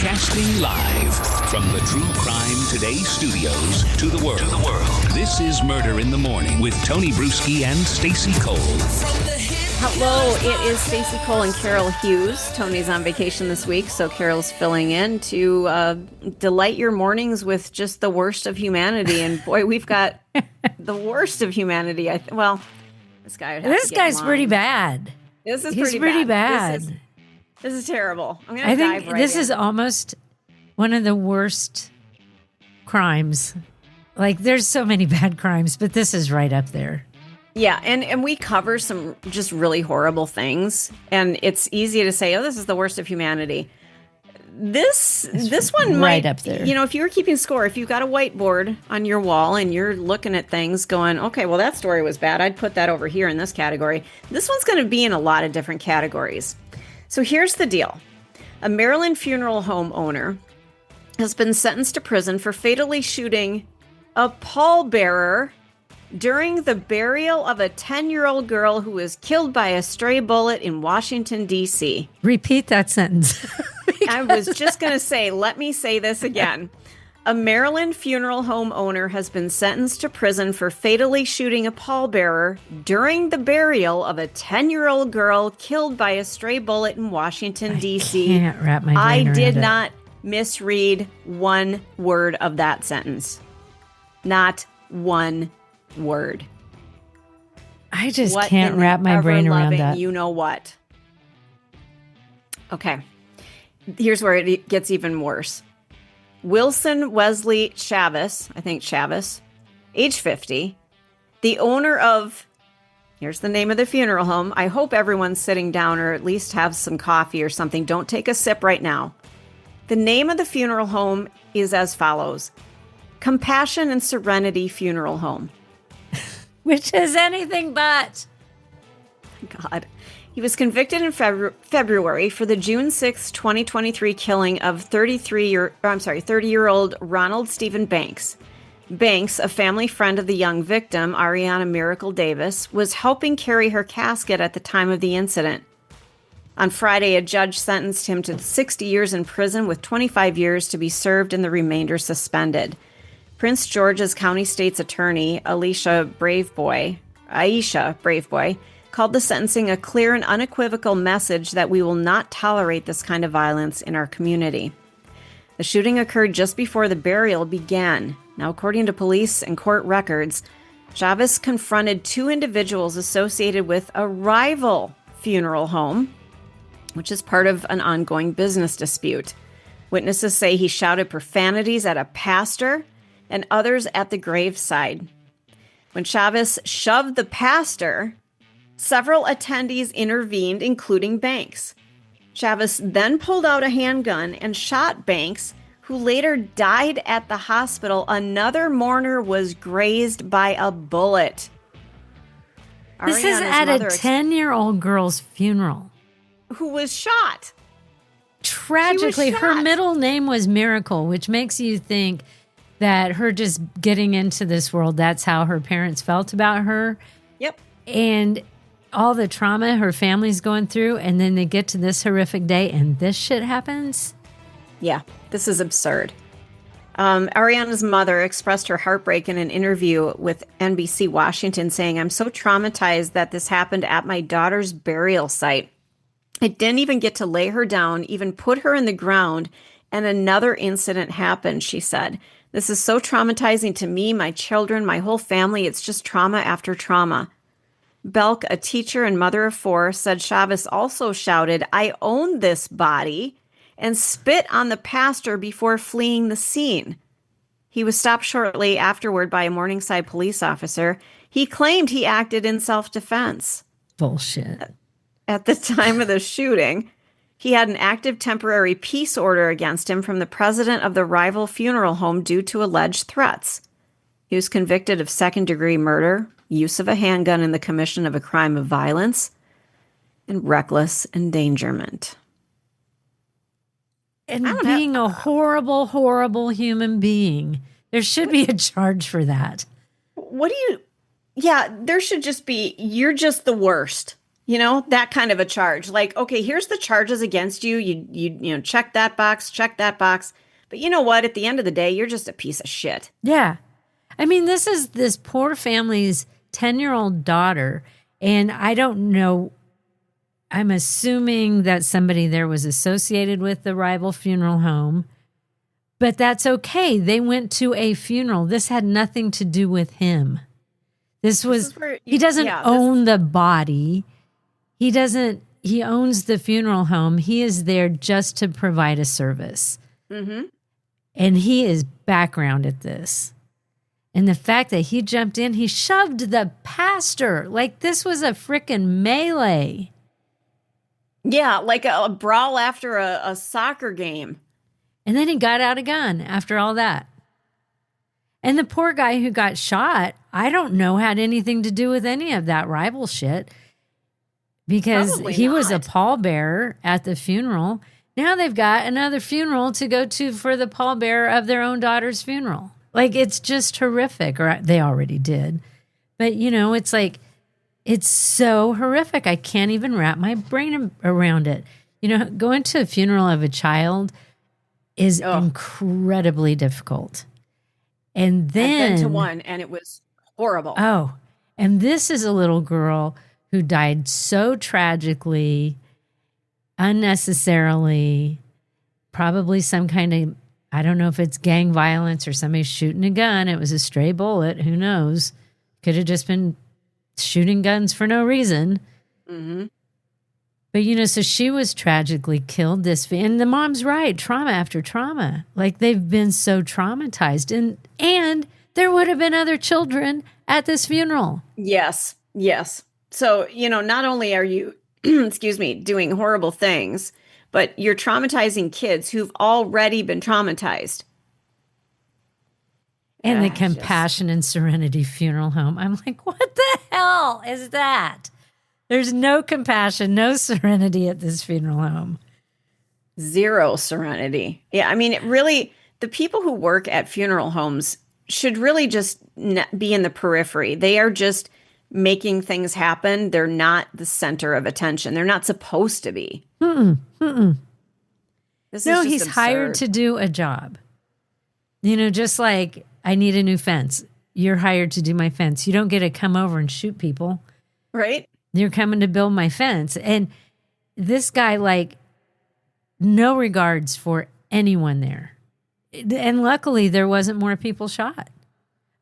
Broadcasting live from the True Crime Today studios to the world. This is Murder in the Morning with Tony Bruschi and Stacey Cole. Hello, it is Stacey Cole and Carol Hughes. Tony's on vacation this week, so Carol's filling in to delight your mornings with just the worst of humanity. And boy, we've got the worst of humanity. This guy would have This to get in guy's pretty line. bad. This is He's pretty bad. This is terrible. I'm gonna I dive think right this in. is almost one of the worst crimes. Like, there's so many bad crimes, but this is right up there. Yeah, and we cover some just really horrible things, and it's easy to say, oh, this is the worst of humanity. This one right might, up there. You know, if you were keeping score, if you've got a whiteboard on your wall and you're looking at things going, okay, well, that story was bad, I'd put that over here in this category. This one's going to be in a lot of different categories. So here's the deal. A Maryland funeral home owner has been sentenced to prison for fatally shooting a pallbearer during the burial of a 10-year-old girl who was killed by a stray bullet in Washington, D.C. Repeat that sentence. I was just going to say, let me say this again. A Maryland funeral home owner has been sentenced to prison for fatally shooting a pallbearer during the burial of a 10-year-old girl killed by a stray bullet in Washington, D.C. I can't wrap my brain I around did it. not misread one word of that sentence. Not one word. I just What can't in the wrap my brain around ever-loving that. You know what? Okay. Here's where it gets even worse. Wilson Wesley Chavis, I think Chavis, age 50, the owner of, here's the name of the funeral home. I hope everyone's sitting down or at least have some coffee or something. Don't take a sip right now. The name of the funeral home is as follows: Compassion and Serenity Funeral Home. Which is anything but. God. He was convicted in February for the June 6, 2023 killing of 30-year-old Ronald Steven Banks. Banks, a family friend of the young victim, Arianna Miracle Davis, was helping carry her casket at the time of the incident. On Friday, a judge sentenced him to 60 years in prison with 25 years to be served and the remainder suspended. Prince George's County State's Attorney, Aisha Braveboy, called the sentencing a clear and unequivocal message that we will not tolerate this kind of violence in our community. The shooting occurred just before the burial began. Now, according to police and court records, Chavis confronted two individuals associated with a rival funeral home, which is part of an ongoing business dispute. Witnesses say he shouted profanities at a pastor and others at the graveside. When Chavis shoved the pastor, several attendees intervened, including Banks. Chavis then pulled out a handgun and shot Banks, who later died at the hospital. Another mourner was grazed by a bullet. This is Ariana's at mother a 10-year-old girl's funeral. who was shot. Tragically, her shot. middle name was Miracle, which makes you think that her just getting into this world, that's how her parents felt about her. Yep. And all the trauma her family's going through, and then they get to this horrific day and this shit happens. Yeah, this is absurd. Ariana's mother expressed her heartbreak in an interview with NBC Washington, saying, "I'm so traumatized that this happened at my daughter's burial site. I didn't even get to lay her down, even put her in the ground, and another incident happened," she said. "This is so traumatizing to me, my children, my whole family. It's just trauma after trauma." Belk, a teacher and mother of four, said Chavis also shouted, "I own this body," and spit on the pastor before fleeing the scene. He was stopped shortly afterward by a Morningside police officer. He claimed he acted in self-defense. Bullshit. At the time of the shooting, he had an active temporary peace order against him from the president of the rival funeral home due to alleged threats. He was convicted of second-degree murder, use of a handgun in the commission of a crime of violence, and reckless endangerment. And being a horrible, horrible human being. There should be a charge for that. What do you... Yeah, there should just be, you're just the worst. that kind of a charge. Like, okay, here's the charges against you. You check that box. But you know what? At the end of the day, you're just a piece of shit. Yeah. I mean, this is this poor family's 10-year-old daughter. And I don't know. I'm assuming that somebody there was associated with the rival funeral home. But that's okay. They went to a funeral. This had nothing to do with him. He doesn't own the body. He owns the funeral home. He is there just to provide a service. Mm-hmm. And he is background at this. And the fact that he jumped in, he shoved the pastor. Like this was a frickin' melee. Yeah, like a brawl after a soccer game. And then he got out a gun after all that. And the poor guy who got shot, I don't know, had anything to do with any of that rival shit because he was a pallbearer at the funeral. Now they've got another funeral to go to for the pallbearer of their own daughter's funeral. Like, it's just horrific, or they already did. But, it's like, it's so horrific. I can't even wrap my brain around it. Going to a funeral of a child is incredibly difficult. And then I've been to one, and it was horrible. Oh, and this is a little girl who died so tragically, unnecessarily, probably some kind of, I don't know if it's gang violence or somebody shooting a gun. It was a stray bullet. Who knows? Could have just been shooting guns for no reason. Mm-hmm. But, so she was tragically killed. And the mom's right, trauma after trauma. Like, they've been so traumatized. And there would have been other children at this funeral. Yes. So, not only are you, doing horrible things, but you're traumatizing kids who've already been traumatized. And the Compassion and Serenity Funeral Home. I'm like, what the hell is that? There's no compassion, no serenity at this funeral home. Zero serenity. Yeah, I mean, the people who work at funeral homes should really just be in the periphery. They are just making things happen. They're not the center of attention. They're not supposed to be. He's absurd. Hired to do a job. Just like I need a new fence. You're hired to do my fence. You don't get to come over and shoot people. Right? You're coming to build my fence. And this guy, no regards for anyone there. And luckily, there wasn't more people shot.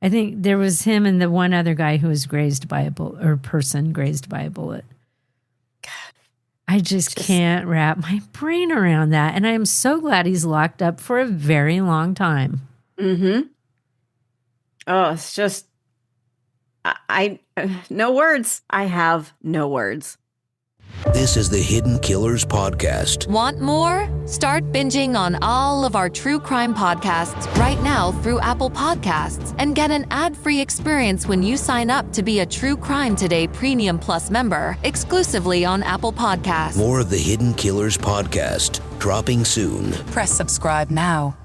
I think there was him and the one other guy who was grazed by a bullet, or person grazed by a bullet. God, I just can't wrap my brain around that. And I'm so glad he's locked up for a very long time. Mm-hmm. Oh, it's just... no words. I have no words. This is the Hidden Killers Podcast. Want more? Start binging on all of our true crime podcasts right now through Apple Podcasts and get an ad-free experience when you sign up to be a True Crime Today Premium Plus member exclusively on Apple Podcasts. More of the Hidden Killers Podcast dropping soon. Press subscribe now.